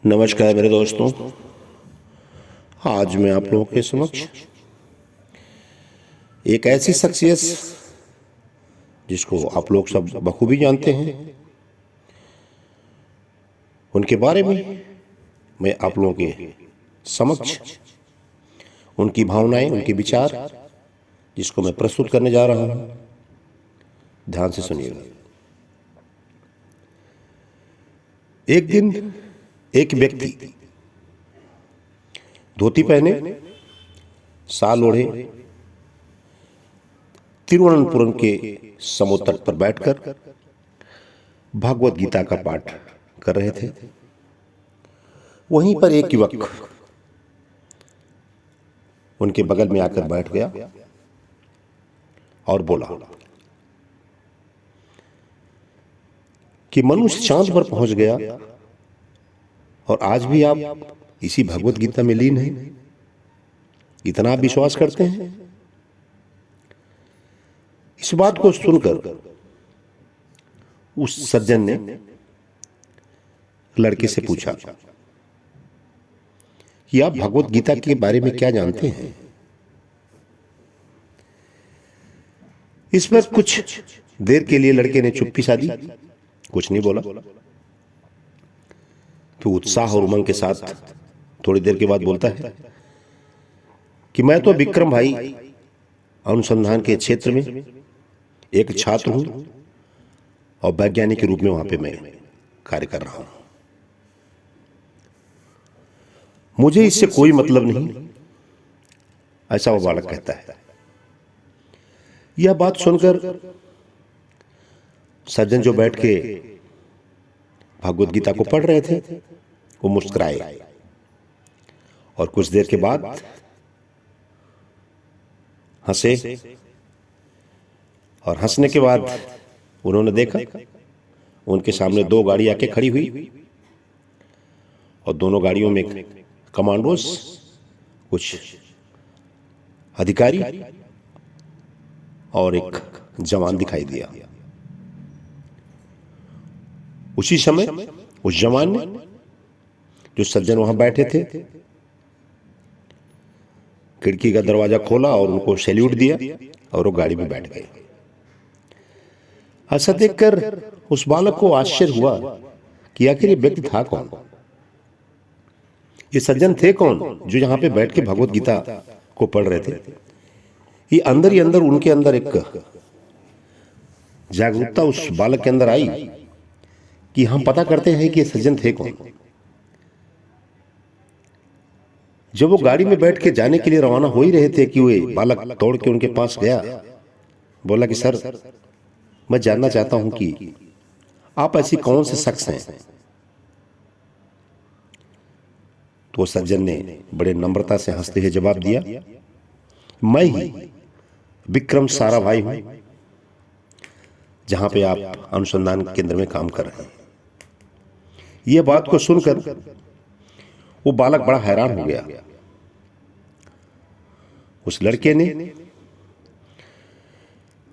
नमस्कार मेरे दोस्तों। आज मैं आप लोगों के समक्ष एक ऐसी शख्सियत जिसको आप लोग सब बखूबी जानते हैं, उनके बारे में मैं आप लोगों के समक्ष उनकी भावनाएं, उनके विचार जिसको मैं प्रस्तुत करने जा रहा हूं, ध्यान से सुनिएगा। एक दिन एक व्यक्ति धोती पहने, साल ओढ़े, तिरुवनंतपुरम के समुद्र तट पर बैठकर भागवत गीता का पाठ कर रहे थे। वहीं पर एक युवक उनके बगल में आकर बैठ गया और बोला कि मनुष्य चांद पर पहुंच गया और आज भी आप इसी भगवत गीता में लीन हैं। इतना आप विश्वास करते हैं? इस बात को सुनकर उस सज्जन ने लड़के से पूछा कि आप भगवत गीता के बारे में क्या जानते हैं? इस पर कुछ देर के लिए लड़के ने चुप्पी साधी, कुछ नहीं बोला। तो उत्साह और उमंग के साथ थोड़ी देर के बाद बोलता है कि मैं तो विक्रम भाई अनुसंधान के क्षेत्र में एक छात्र हूं और वैज्ञानिक के रूप में वहां पे मैं कार्य कर रहा हूं। मुझे इससे कोई मतलब नहीं, ऐसा वो बालक कहता है। यह बात सुनकर सज्जन जो बैठ के भगवत गीता को पढ़ रहे थे वो मुस्कुराए और कुछ देर के बाद हंसे और हंसने के बाद उन्होंने देखा उनके सामने दो गाड़ी आके खड़ी हुई और दोनों गाड़ियों में कमांडोस, कुछ अधिकारी और एक जवान दिखाई दिया। उसी समय उस जवान ने, जो सज्जन वहां बैठे थे, खिड़की का दरवाजा खोला और उनको सैल्यूट दिया और वो गाड़ी में बैठ गए। ऐसा देखकर उस बालक को आश्चर्य हुआ कि आखिर ये व्यक्ति था कौन, ये सज्जन थे कौन जो यहां पे बैठ के भगवत गीता को पढ़ रहे थे। ये अंदर ही अंदर उनके अंदर एक जागरूकता उस बालक के अंदर आई कि हम पता करते हैं कि ये सज्जन थे कौन। जब वो गाड़ी में बैठ के जाने के लिए रवाना हो ही रहे थे कि वो बालक दौड़ के उनके पास गया, बोला कि सर, मैं जानना चाहता हूं कि आप ऐसी कौन से शख्स हैं। तो सज्जन ने बड़े नम्रता से हंसते हुए जवाब दिया, मैं ही विक्रम साराभाई हूं, जहां पे आप अनुसंधान केंद्र में काम कर रहे हैं। यह बात को सुनकर वो बालक बड़ा हैरान हो गया। उस लड़के ने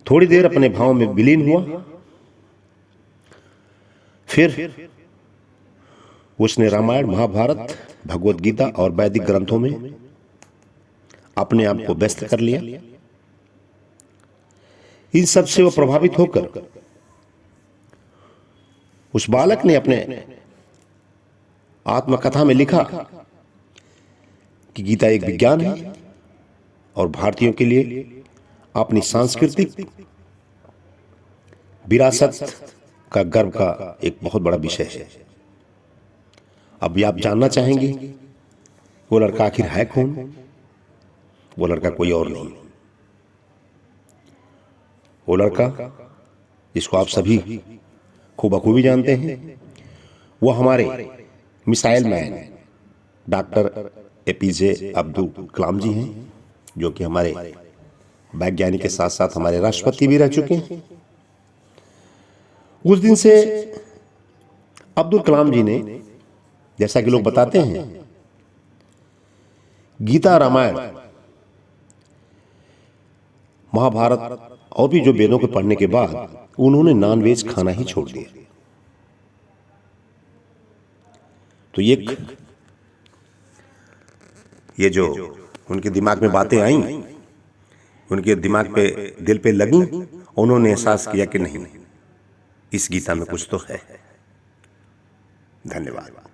थोड़ी देर अपने भाव में विलीन हुआ, फिर उसने रामायण, महाभारत, भगवत गीता और वैदिक ग्रंथों में अपने आप को व्यस्त कर लिया। इन सब से वो प्रभावित होकर उस बालक ने अपने आत्मकथा में लिखा कि गीता एक विज्ञान है और भारतीयों के लिए अपनी सांस्कृतिक विरासत का गर्व का एक बहुत बड़ा विषय है। अब आप जानना चाहेंगे वो लड़का आखिर है कौन? वो लड़का कोई और नहीं, वो लड़का जिसको आप सभी खूब बखूबी जानते हैं, वो हमारे missile man doctor APJ Abdul Kalam ji हैं, जो कि हमारे वैज्ञानिक के साथ साथ हमारे राष्ट्रपति भी रह चुके हैं। उस दिन से अब्दुल कलाम जी ने, जैसा कि लोग बताते हैं, गीता, रामायण, महाभारत और भी जो वेदों को पढ़ने के बाद उन्होंने नॉनवेज खाना ही छोड़ दिया। तो ये जो उनके दिमाग में बातें आई, उनके दिमाग पे, दिल पे लगी, उन्होंने एहसास किया कि नहीं, इस गीता में कुछ तो है। धन्यवाद।